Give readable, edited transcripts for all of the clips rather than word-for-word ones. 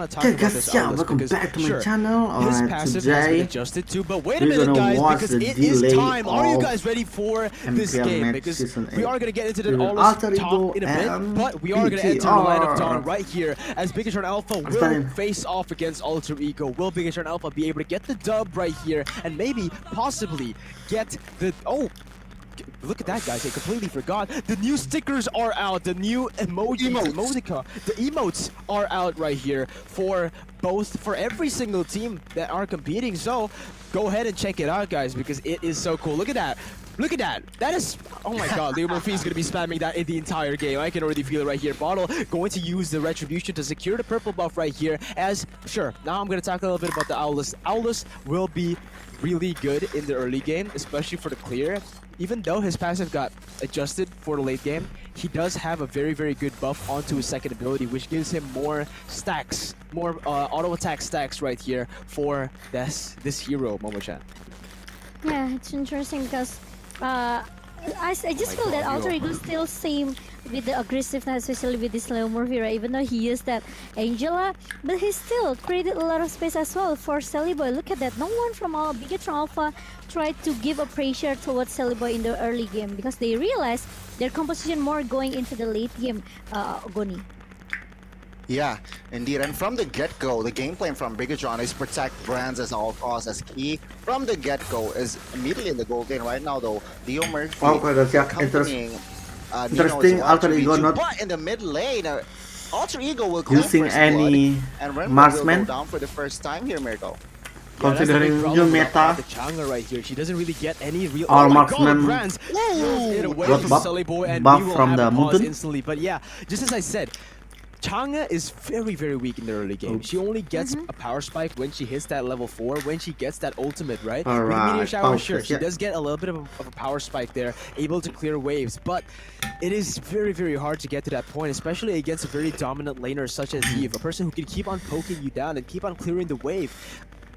want to talk about guys, this yeah, Aulus welcome because back to my sure, channel. his Alright, passive has been today adjusted to, but wait a we're minute, gonna guys, watch because the it is delay time. Are you of guys ready for this MPL game? match Because season we 8 are going to get into the with Aulus Alter talk Ego in a bit, and but we are going to enter the line of dawn BTR. right here as Bigatron Alpha I'm will starting. face off against Alter Ego. Will Bigatron Alpha be able to get the dub right here and maybe, possibly, get the... Oh! Look at that, guys. I completely forgot. The new stickers are out. The new emotica. The emotes are out right here for every single team that are competing. So go ahead and check it out, guys, because it is so cool. Look at that. Look at that. That is... Oh my god, Leo Murphy is going to be spamming that in the entire game. I can already feel it right here. Bottle going to use the Retribution to secure the purple buff right here. As, sure, now I'm going to talk a little bit about the Aulus. Aulus will be really good in the early game, especially for the clear. Even though his passive got adjusted for the late game, he does have a very, very good buff onto his second ability, which gives him more stacks, more auto attack stacks right here for this hero, Momo-chan. Yeah, it's interesting because I just feel that Alter Ego still same with the aggressiveness, especially with this Leo Murphy, right? Even though he used that Angela, but he still created a lot of space as well for Sally Boy. Look at that. No one from Bigatron Alpha tried to give a pressure towards Sally Boy in the early game because they realized their composition more going into the late game, Goni. Yeah, indeed. And from the get-go, the game plan from Bigatron is protect brands as all costs as key. From the get-go is immediately in the goal lane right now, though. Leo Murphy accompanying interesting. Alter Ego not but in the mid lane, Alter Ego will claim using first any blood, and Renbo will marksman. go down for the first time here, Mirko. Considering new meta, the Chang'e right here, she doesn't really get any real. All oh my marksmen God, brands hit away got from buff- Sully Boy, and buff we will from have the a pause mountain. instantly. But yeah, just as I said, Chang'e is very, very weak in the early game. She only gets a power spike when she hits that level 4, when she gets that ultimate, right? With the Meteor Shower, sure, she does get a little bit of a power spike there, able to clear waves, but it is very, very hard to get to that point, especially against a very dominant laner such as Eve, a person who can keep on poking you down and keep on clearing the wave.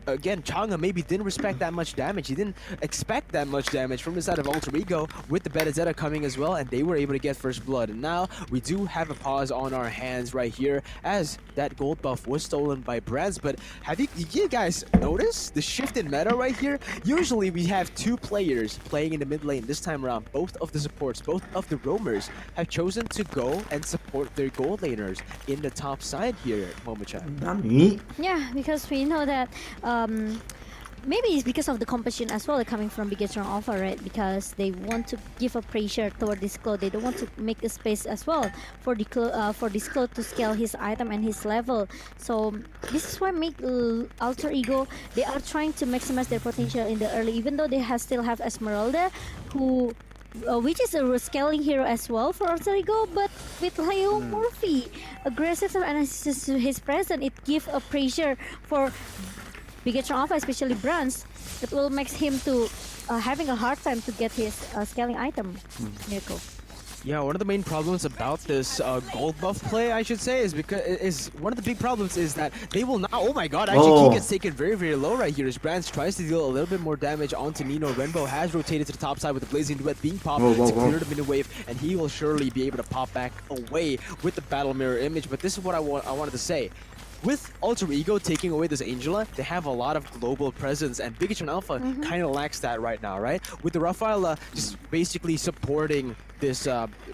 Again, Chang'e maybe didn't respect that much damage. He didn't expect that much damage from the side of Alter Ego with the Benedetta coming as well, and they were able to get first blood. And now we do have a pause on our hands right here as that gold buff was stolen by Brands. But did you guys notice the shift in meta right here? Usually we have two players playing in the mid lane. This time around, both of the supports, both of the roamers have chosen to go and support their gold laners in the top side here, Momo-chan. Yeah, because we know that maybe it's because of the competition as well coming from Bigatron Alpha, right? Because they want to give a pressure toward this Claude. They don't want to make a space as well for this Claude to scale his item and his level. So this is why make Alter Ego, they are trying to maximize their potential in the early, even though they still have Esmeralda, who which is a scaling hero as well for Alter Ego, but with Leo Murphy aggressive and his presence, it gives a pressure for Bigatron Alpha, especially Brands, that will make him to having a hard time to get his scaling item. Mirko. Yeah, one of the main problems about this gold buff play, I should say, is one of the big problems is that they will not. Oh my God! Actually, he gets taken very, very low right here. As Brands tries to deal a little bit more damage onto Nino. Renbo has rotated to the top side with the Blazing Duet being popped to clear the mini wave, and he will surely be able to pop back away with the battle mirror image. But this is what I wanted to say. With Alter Ego taking away this Angela, they have a lot of global presence, and Bigatron Alpha kind of lacks that right now, right? With the Raphael just basically supporting this,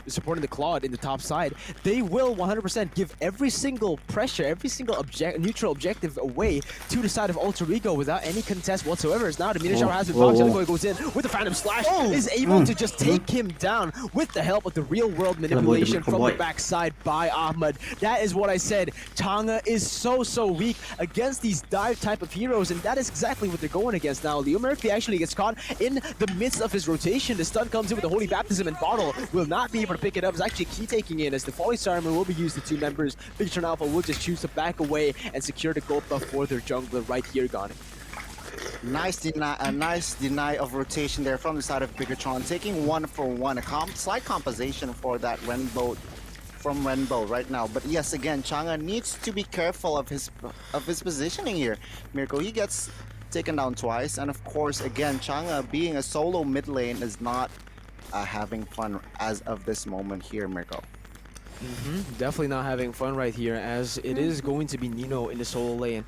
supporting the Claude in the top side, they will 100% give every single pressure, every single neutral objective away to the side of Alter Ego without any contest whatsoever. As now the Meteor Shower has been blocked, Jellyboy goes in with the Phantom Slash, is able to just take him down with the help of the real world manipulation from the backside by Ahmed. That is what I said. Chang'e is so weak against these dive type of heroes, and that is exactly what they're going against now. Leo Murphy actually gets caught in the midst of his rotation. The stun comes in with the Holy Baptism, and Bottle will not be able to pick it up. It's actually key taking in as the Folly Star will be used to two members. Bigatron Alpha will just choose to back away and secure the gold buff for their jungler right here, Gone. Nice deny of rotation there from the side of Bigatron, taking 1-for-1, a slight compensation for that Renbo from Renbo right now. But yes, again, Chang'e needs to be careful of his positioning here. Mirko, he gets taken down twice, and of course, again, Chang'e being a solo mid lane is not having fun as of this moment here, Mirko. Definitely not having fun right here, as it is going to be Nino in the solo lane,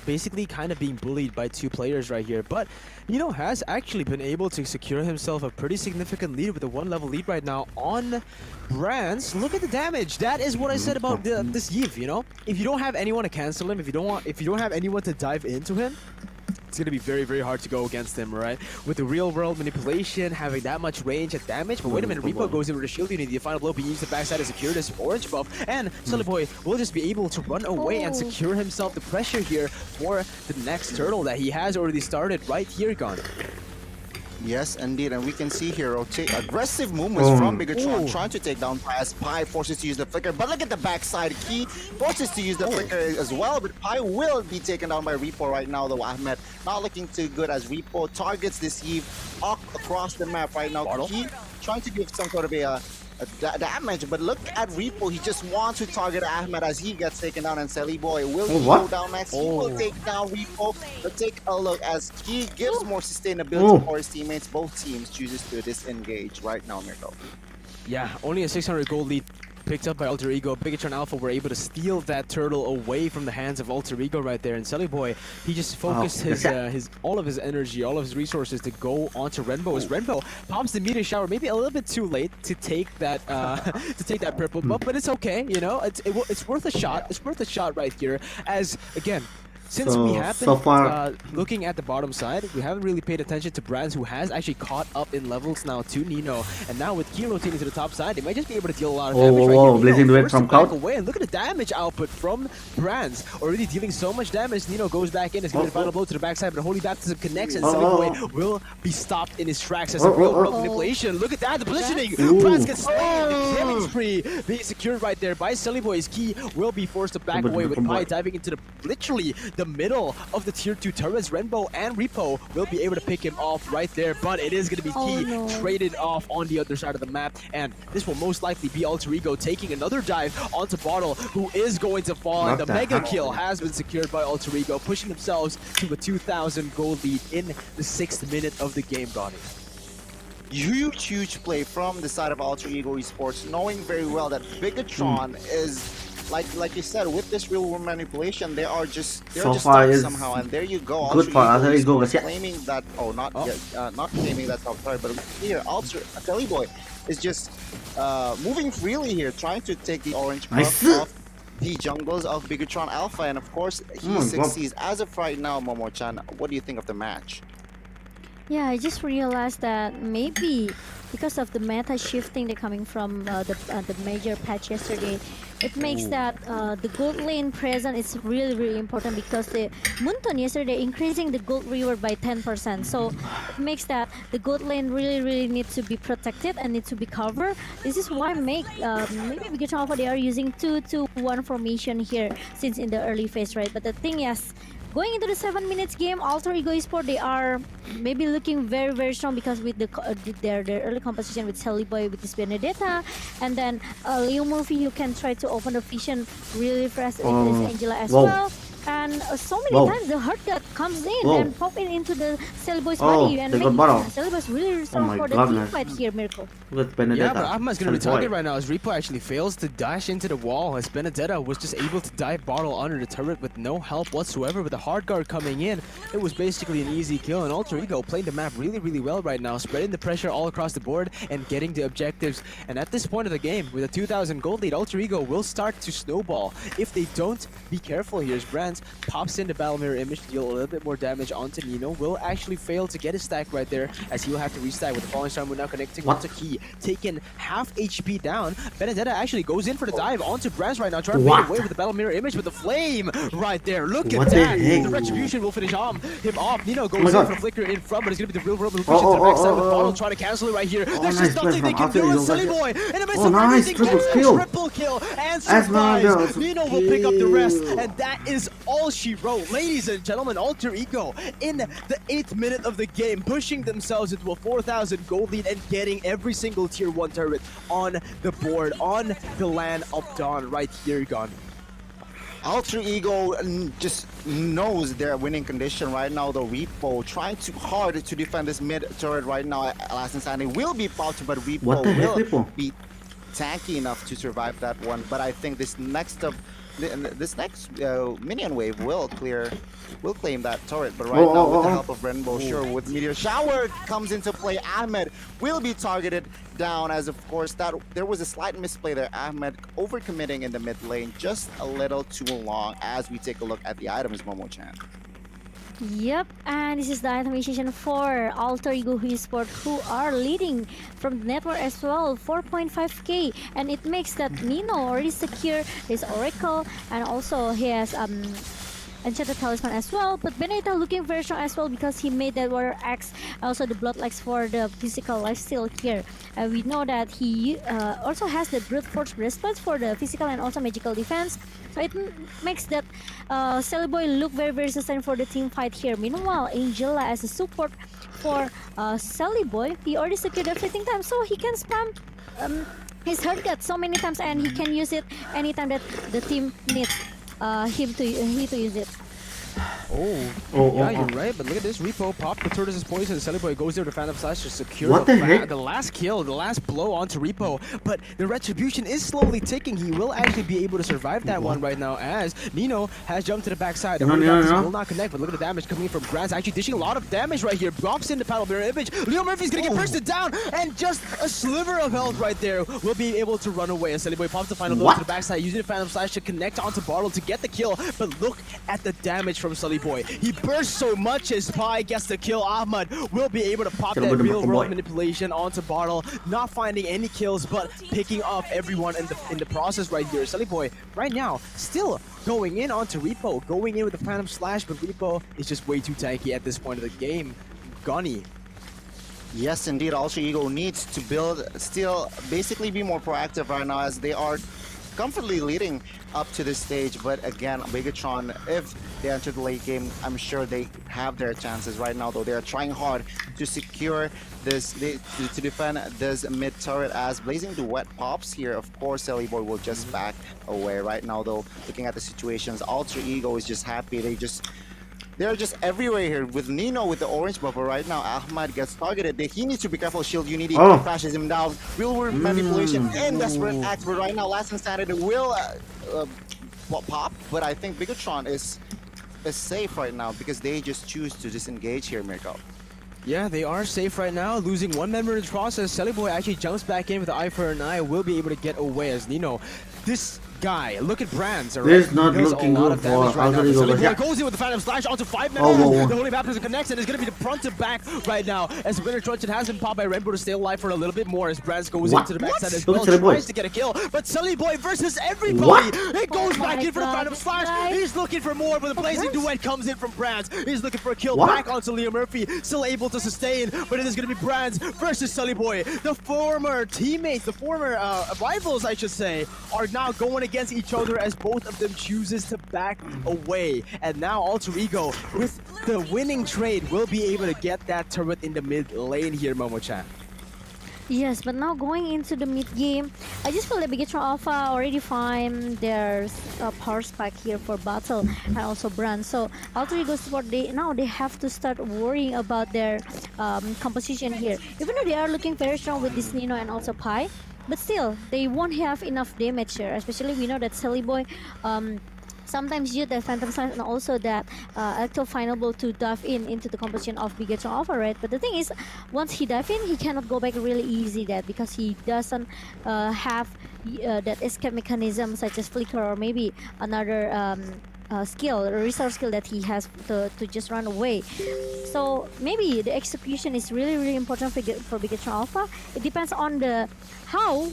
basically kind of being bullied by two players right here. But Nino has actually been able to secure himself a pretty significant lead with a 1-level lead right now on Brands. Look at the damage. That is what I said about this Yves, you know? If you don't have anyone to cancel him, if you don't have anyone to dive into him, it's going to be very, very hard to go against him, right? With the real-world manipulation, having that much range and damage. But wait a minute, Repo goes in with a shield unit. The final blow, he uses the backside to secure this orange buff. And Sullyboy will just be able to run away and secure himself the pressure here for the next turtle that he has already started right here, Gon. Yes, indeed, and we can see here aggressive movements from Bigatron trying to take down Pi as Pi forces to use the flicker. But look at the backside, Key forces to use the flicker as well, but Pi will be taken down by Repo right now, though. Ahmed not looking too good as Repo targets this Eve across the map right now. Key trying to give some sort of a damage, but look at Repo. He just wants to target Ahmed as he gets taken down, and Selly Boy will go down next. He will take down Repo, but take a look as he gives more sustainability for his teammates. Both teams chooses to disengage right now, Mirko. Yeah, only a 600 gold lead picked up by Alter Ego. Bigatron Alpha were able to steal that turtle away from the hands of Alter Ego right there. And Sully Boy, he just focused his all of his energy, all of his resources to go onto Renbo. As Renbo pops the meteor shower, maybe a little bit too late to take that purple buff, but it's okay. You know, it's worth a shot. It's worth a shot right here. As again, since we have been looking at the bottom side, we haven't really paid attention to Brands, who has actually caught up in levels now to Nino. And now with Key rotating to the top side, they might just be able to deal a lot of damage right here. Blazing Duet from Cloud. Away, and look at the damage output from Brands. Already dealing so much damage. Nino goes back in, is giving a final blow to the backside, but Holy Baptism connects, and Sully will be stopped in his tracks as a real world manipulation. Look at that, the positioning. Brands gets slain. The killing spree being secured right there by Sully Boy's Key will be forced to back away with Pi diving into literally the middle of the tier 2 turrets. Renbo and Repo will be able to pick him off right there, but it is going to be Key traded off on the other side of the map, and this will most likely be Alter Ego taking another dive onto Bottle, who is going to fall, and the mega kill has been secured by Alter Ego, pushing themselves to a 2,000 gold lead in the 6th minute of the game, Donnie. Huge play from the side of Alter Ego Esports, knowing very well that Bigatron is like you said, with this real world manipulation, they're just stuck somehow, and there you go. Good for Alter Ego, claiming that not claiming that top, sorry, but here Telly Boy is just moving freely here, trying to take the orange buff off the jungles of Bigatron Alpha, and of course he succeeds. As of right now, Momo-chan, what do you think of the match? Yeah, I just realized that maybe because of the meta shifting that coming from the major patch yesterday, it makes that the gold lane present is really important, because the Munton yesterday increasing the gold reward by 10%. So it makes that the gold lane really needs to be protected and needs to be covered. This is why maybe Bigatron Alpha, they are using 2-2-1 formation here since in the early phase, right? But the thing is, going into the 7 minutes game, Alter Ego Esports, they are maybe looking very strong, because with their early composition with Sally Boy, with this Benedetta, and then Leo Murphy, who can try to open the vision really fast with this Angela as well. And so many times the hurt gut comes in and popping into the Sally Boy's body, and making Sally Boy's really strong for the team fight here, Mirko. Yeah, but Ahmad's gonna be targeted right now as Repo actually fails to dash into the wall, as Benedetta was just able to dive Bottle under the turret with no help whatsoever. With the hard guard coming in, it was basically an easy kill, and Alter Ego playing the map really well right now, spreading the pressure all across the board and getting the objectives. And at this point of the game, with a 2,000 gold lead, Alter Ego will start to snowball if they don't be careful here. As Brands pops in the battle mirror image to deal a little bit more damage onto Nino, will actually fail to get his stack right there, as he'll have to restack with the falling star moon now connecting onto Key, taking half HP down. Benedetta actually goes in for the dive onto Brands right now, trying to make away with the battle mirror image, with the flame right there. Look at that. The retribution will finish him off. Nino goes in for the flicker in front, but it's gonna be the real world manipulation to the backside with Bottle trying to cancel it right here. There's just nothing they can do with Silly Boy. In the midst of everything, triple kill and surprise. Nino will pick up the rest, and that is all she wrote. Ladies and gentlemen, Alter Ego in the 8th minute of the game, pushing themselves into a 4,000 gold lead and getting every single tier 1 turret on the board, on the land of Dawn right here, Gon. Alter Ego just knows their winning condition right now. The Repo trying too hard to defend this mid turret right now. Last Insanity will be popped, but Repo will be tanky enough to survive that one. But I think this next minion wave will claim that turret. But right now, with the help of Rainbow, sure, with Meteor Shower comes into play, Ahmed will be targeted down, as of course that there was a slight misplay there. Ahmed overcommitting in the mid lane just a little too long. As we take a look at the items, Momo-chan. Yep, and this is the itemization for Alter Ego Esport, who are leading from the network as well, 4.5k, and it makes that Nino already secure his Oracle, and also he has Enchanted Talisman as well, but Benedetta looking very strong as well because he made that Warrior Axe, also the Blood Axe for the physical lifesteal here. And we know that he also has the Brute Force Breastplate for the physical and also magical defense. So it makes that Sally Boy look very, very sustained for the team fight here. Meanwhile, Angela as a support for Sally Boy, he already secured the fleeting time, so he can spam his Hurt Gut so many times, and he can use it anytime that the team needs him to use it. Yeah, you're right, but look at this. Repo popped the Tortoise's poison. Sally Boy goes there to Phantom Slash to secure What the heck? the last kill, the last blow onto Repo. But the retribution is slowly ticking. He will actually be able to survive that one right now, as Nino has jumped to the backside. The will not connect, but look at the damage coming in from Grants, actually dishing a lot of damage right here. Blocks in the Paddle Bear image. Leo Murphy's gonna get bursted down, and just a sliver of health right there will be able to run away. And Sally Boy pops the final blow to the backside, using the Phantom Slash to connect onto Bartle to get the kill. But look at the damage from Sully Boy. He bursts so much, his Pie gets the kill. Ahmed will be able to pop that real world manipulation onto Bartle, not finding any kills, but picking off everyone in the process right here. Sully Boy, right now, still going in onto Repo, going in with the Phantom Slash, but Repo is just way too tanky at this point of the game. Gunny. Yes, indeed. Alter Ego needs to basically be more proactive right now, as they are comfortably leading up to this stage. But again, Bigatron, if they enter the late game, I'm sure they have their chances right now, though. They are trying hard to secure this, to defend this mid turret, as Blazing Duet pops here. Of course, Sally Boy will just back away right now, though. Looking at the situations, Alter Ego is just happy. They're just everywhere here with Nino with the orange buffer right now. Ahmed gets targeted. He needs to be careful. Shield Unity crashes him down. Real world manipulation and Desperate Axe, but right now Last Insanity will pop. But I think Bigatron is safe right now because they just choose to disengage here, Mirko. Yeah, they are safe right now, losing one member in the process. Sally Boy actually jumps back in with the eye for an eye, will be able to get away as Nino. This guy, look at Brands, alright? This is not looking good for Alter Ego. Sally Boy goes in with the Phantom Slash onto 5 members. The Holy Baptism connects and is going to be the front to back right now, as Winter Truncheon has been popped by Rainbow to stay alive for a little bit more, as Brands goes into the backside as well, tries to get a kill, but Sully Boy versus everybody. It goes back in for the Phantom Slash. He's looking for more, but the Blazing Duet comes in from Brands. He's looking for a kill back onto Leo Murphy, still able to sustain, but it is going to be Brands versus Sully Boy. The former teammates, the former rivals, I should say, are now going against each other, as both of them chooses to back away. And now Alter Ego, with the winning trade, will be able to get that turret in the mid lane here, Momo-chan. Yes, but now going into the mid game, I just feel that Bigatron Alpha already find their power spike here for battle and also Brand. So Alter Ego Sport, they have to start worrying about their composition here. Even though they are looking very strong with this Nino and also Pi, but still, they won't have enough damage here. Especially we know that Sally Boy sometimes use the Phantom Slash and also that Electro Final Blow to dive into the composition of Bigatron Alpha, right? But the thing is, once he dive in, he cannot go back really easy because he doesn't have that escape mechanism such as Flicker or maybe another resource skill that he has to just run away. So maybe the execution is really important for Bigatron Alpha. It depends on how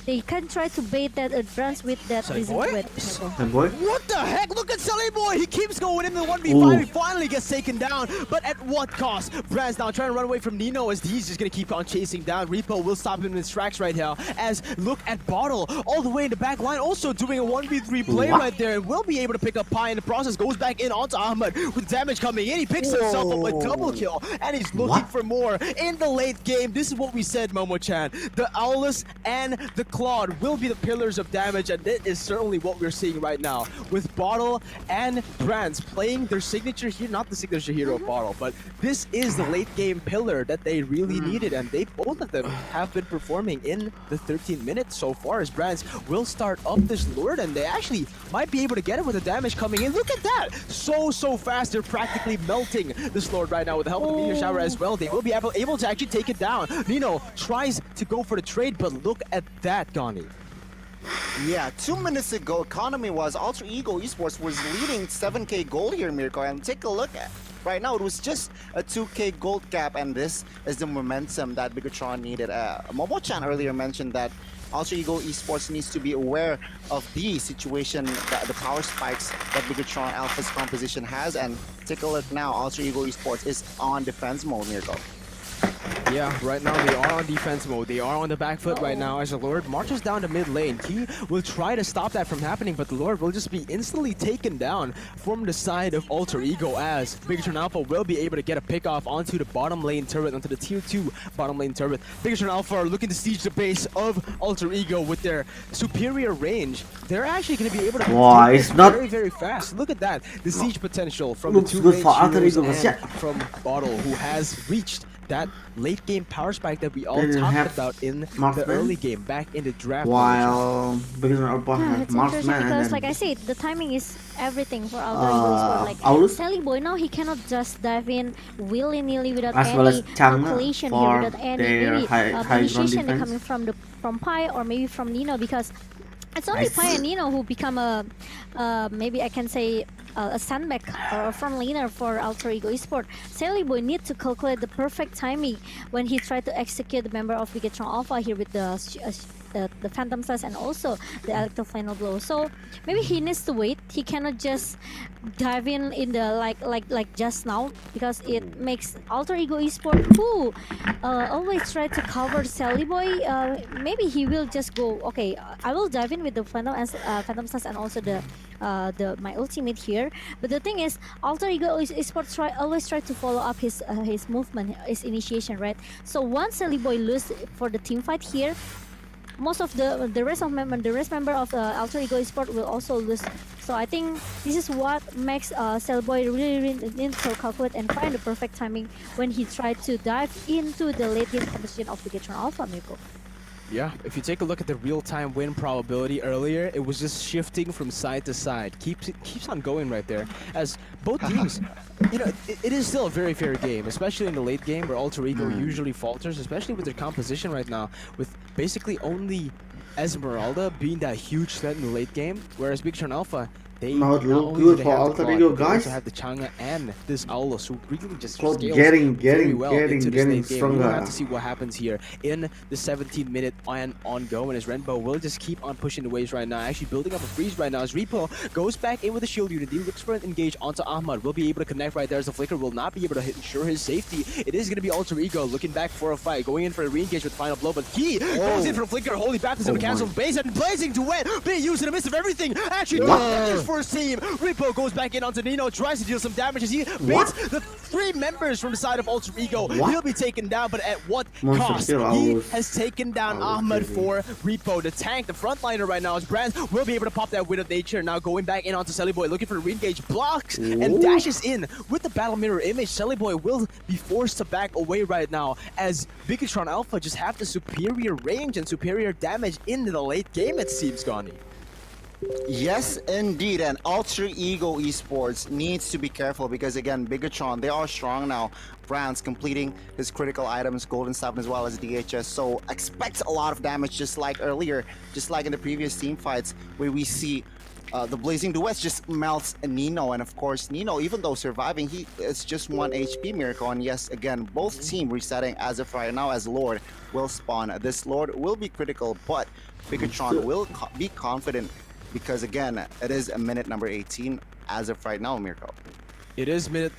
they can try to bait that Brands with that Blazing Duet. What the heck? Look at Sully Boy! He keeps going in the 1v5. He finally gets taken down, but at what cost? Brands now trying to run away from Nino, as he's just gonna keep on chasing down. Repo will stop him in his tracks right now, as look at Bottle all the way in the back line, also doing a 1v3 play right there, and will be able to pick up Pi in the process. Goes back in onto Ahmed with damage coming in. He picks himself up a double kill, and he's looking for more in the late game. This is what we said, Momo-chan. The Owlus and the Claude will be the pillars of damage, and that is certainly what we're seeing right now with Bottle and Brands playing their signature here, not the signature hero of Bottle, but this is the late game pillar that they really needed, and they both of them have been performing in the 13 minutes so far as Brands will start up this Lord, and they actually might be able to get it with the damage coming in. Look at that! So fast, they're practically melting this Lord right now with the help of the Meteor Shower as well. They will be able to actually take it down. Nino tries to go for the trade, but look at that, Gani. Yeah, 2 minutes ago, economy was Alter Ego Esports was leading 7k gold here, Mirko, and take a look at right now. It was just a 2k gold gap, and this is the momentum that Bigatron needed. Momo-chan earlier mentioned that Alter Ego Esports needs to be aware of the situation, the power spikes that Bigatron Alpha's composition has, and take a look now. Alter Ego Esports is on defense mode, Mirko. Yeah, right now they are on defense mode. They are on the back foot right now as the Lord marches down to mid lane. He will try to stop that from happening, but the Lord will just be instantly taken down from the side of Alter Ego as Bigatron Alpha will be able to get a pick off onto the bottom lane turret, onto the tier 2 bottom lane turret. Bigatron Alpha are looking to siege the base of Alter Ego with their superior range. They're actually going to be able to take it's this not very fast. Look at that. The siege potential from looks the two good range for Alter heroes Ego, and yeah. from Bottle, who has reached that late game power spike that we all They didn't talked have about in the marksman, early game back in the draft. while Bigatron Alpha Yeah, has it's interesting marksman because, and like I said, the timing is everything for Alter Ego Esports. Like Aulus, Sally Boy now, he cannot just dive in willy-nilly without as well as any Chang'e calculation for here, without any their maybe high ground initiation defense. coming from Pai or maybe from Nino, because it's only Nice. Pai and Nino who become a maybe I can say a sandbag or a front laner for Alter Ego Esports. Sally Boy need to calculate the perfect timing when he tried to execute the member of Bigatron Alpha here with the Phantom Slash and also the Electro Final Blow. So maybe he needs to wait. He cannot just dive in the like just now, because it makes Alter Ego Esports, who always try to cover Sally Boy, maybe he will just go, okay, I will dive in with the Phantom Slash and also the my ultimate here. But the thing is, Alter Ego Esports always try to follow up his movement, his initiation, right? So once Sally Boy lose for the team fight here, most of the rest member of Alter Ego Esports will also lose. So I think this is what makes Cellboy really need to calculate and find the perfect timing when he tried to dive into the late game competition of Bigatron Alpha, Mirko. Yeah, if you take a look at the real-time win probability earlier, it was just shifting from side to side. Keeps on going right there, as both teams, you know, it is still a very fair game, especially in the late game where Alter Ego usually falters, especially with their composition right now, with basically only Esmeralda being that huge threat in the late game, whereas Bigatron Alpha, they Now it not look only good do they for have the Alter Claude, Ego, but they guys. also have the Chang'e and this Aulus, who really just Claude scales getting very well into this getting late game. We'll stronger. have to see what happens here in the 17-minute and ongoing, as Renbo will just keep on pushing the waves right now, actually building up a freeze right now as Repo goes back in with the shield unit. He looks for an engage onto Ahmad. Will be able to connect right there as the Flicker will not be able to ensure his safety. It is going to be Alter Ego looking back for a fight, going in for a re-engage with Final Blow, but he goes in for a Flicker. Holy Baptism cancel base and blazing to win, being used in the midst of everything. Actually, his first team. Repo goes back in onto Nino, tries to deal some damage as he beats the 3 members from the side of Alter Ego. He'll be taken down, but at what cost? He has taken down Ahmad for Repo, the tank, the frontliner right now, as Brands will be able to pop that Wind of Nature. Now going back in onto Sally Boy, looking for the re-engage, blocks and dashes in with the Battle Mirror image. Sally Boy will be forced to back away right now, as Bigatron Alpha just have the superior range and superior damage in the late game, it seems, Gani. Yes, indeed, and Alter Ego Esports needs to be careful because, again, Bigatron, they are strong now. Brands completing his critical items, Golden Staff as well as DHS, so expect a lot of damage just like earlier, just like in the previous team fights where we see the Blazing Duets just melts Nino, and of course Nino, even though surviving, it's just 1 HP Miracle, and yes, again, both team resetting as of right now as Lord will spawn. This Lord will be critical, but Bigatron will be confident because, again, it is a minute number 18 as of right now, Mirko. It is minute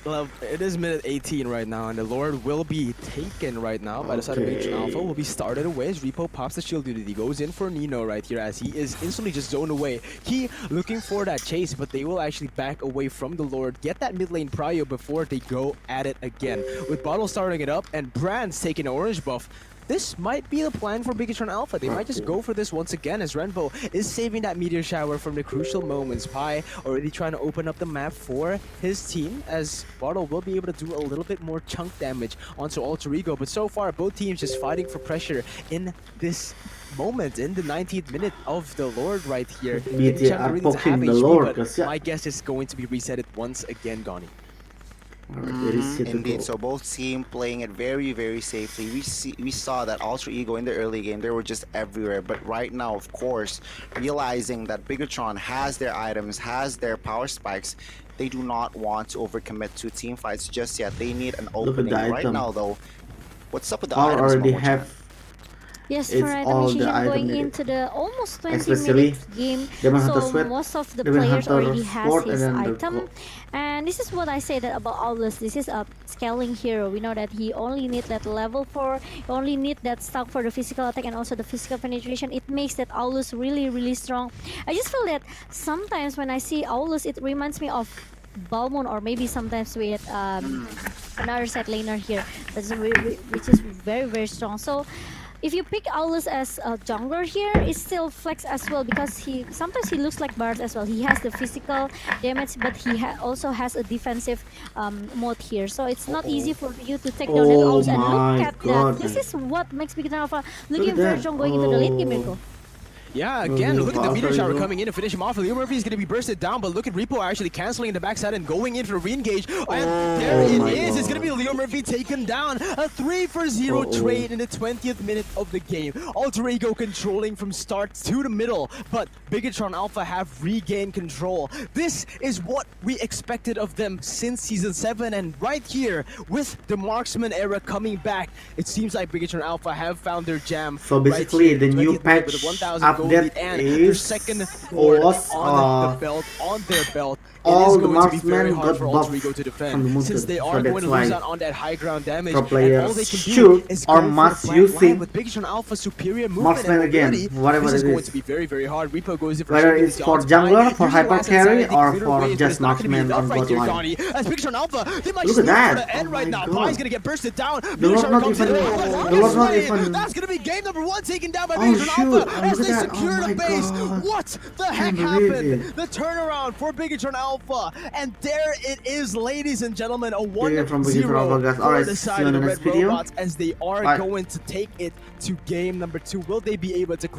18 right now, and the Lord will be taken right now by the side of Bigatron Alpha. Will be started away as Repo pops the shield unit. He goes in for Nino right here as he is instantly just zoned away. He looking for that chase, but they will actually back away from the Lord, get that mid lane prio before they go at it again. With Bottle starting it up and Brands taking an orange buff, this might be the plan for Bigatron Alpha. They might just go for this once again as Renbo is saving that meteor shower from the crucial moments. Pi already trying to open up the map for his team as Bottle will be able to do a little bit more chunk damage onto Alter Ego. But so far, both teams just fighting for pressure in this moment in the 19th minute of the Lord right here. BT Chunk are really doesn't poking have the HP, Lord, but 'cause, yeah. my guess is going to be resetted once again, Gani. Indeed, so both team playing it very, very safely. We saw that Alter Ego in the early game, they were just everywhere. But right now, of course, realizing that Bigatron has their items, has their power spikes, they do not want to overcommit to team fights just yet. They need an Look at opening the right item. now, though. What's up with the Power items, already Momo-chan? have. Yes, It's for item all the initiation item going needed. into the almost 20 Especially minute game, Demon Hunter so Sweat, most of the Demon players Hunter already has Sport, his and then the item. And this is what I say that about Aulus. This is a scaling hero. We know that he only need that level 4, he only need that stock for the physical attack and also the physical penetration. It makes that Aulus really, really strong. I just feel that sometimes when I see Aulus, it reminds me of Balmon, or maybe sometimes with another set laner here, which is very, very strong. So if you pick Aulus as a jungler here, it's still flex as well because sometimes he looks like Bard as well. He has the physical damage, but he also has a defensive mode here. So it's not easy for you to take down that Oh Aulus. And look my at God. that. This is what makes Bigatron Alpha Look looking at very that. strong going into the late game, Oh. Mirko. Yeah, again, look at the meteor Alter shower Ego. coming in to finish him off. Leo Murphy is going to be bursted down, but look at Repo actually canceling in the backside and going in for a re-engage. And there Oh it my is. It's going to God. be Leo Murphy taken down. A 3-for-0 trade in the 20th minute of the game. Alter Ego controlling from start to the middle, but Bigatron Alpha have regained control. This is what we expected of them since Season 7, and right here, with the Marksman era coming back, it seems like Bigatron Alpha have found their jam. So right basically, here, the new 20th minute with a patch 1,000 gold update lead and their is second board was, on the belt, on their belt. It all is the going to be very marksmen hard got for Alter buffed Ego to from the defend, mountain, since they so are going that's to lose why out on that high ground damage. pro And players all they can do should is or go must for the use black line it. with Bigatron Alpha superior movement. Marksman and again, mobility. whatever This is it going is. to be very, very hard. Repo goes in for Whether shooting it's the for odds jungler, high, for using hyper last carry, insanity or clear for waves, but just it's not gonna be marksman enough on right bot here, line. Donnie. As Bigatron Alpha, they might Look just at leave for that. the end Oh right my now. God. Pai's gonna get bursted down. The Lord not comes in. even- Oh, the Lord not slain. even- That's gonna be game number 1 taken down by Oh, Bigatron shoot. Alpha Oh, as look they at that. secure Oh the my base. God. What the heck Can't believe happened? it. The turnaround for Bigatron Alpha, and there it is, ladies and gentlemen, a from Bigatron Alpha, 1-0 guys. for Alright, the see side you of in the the Red next video. Robots as they are Bye. going to take it to game number 2. Will they be able to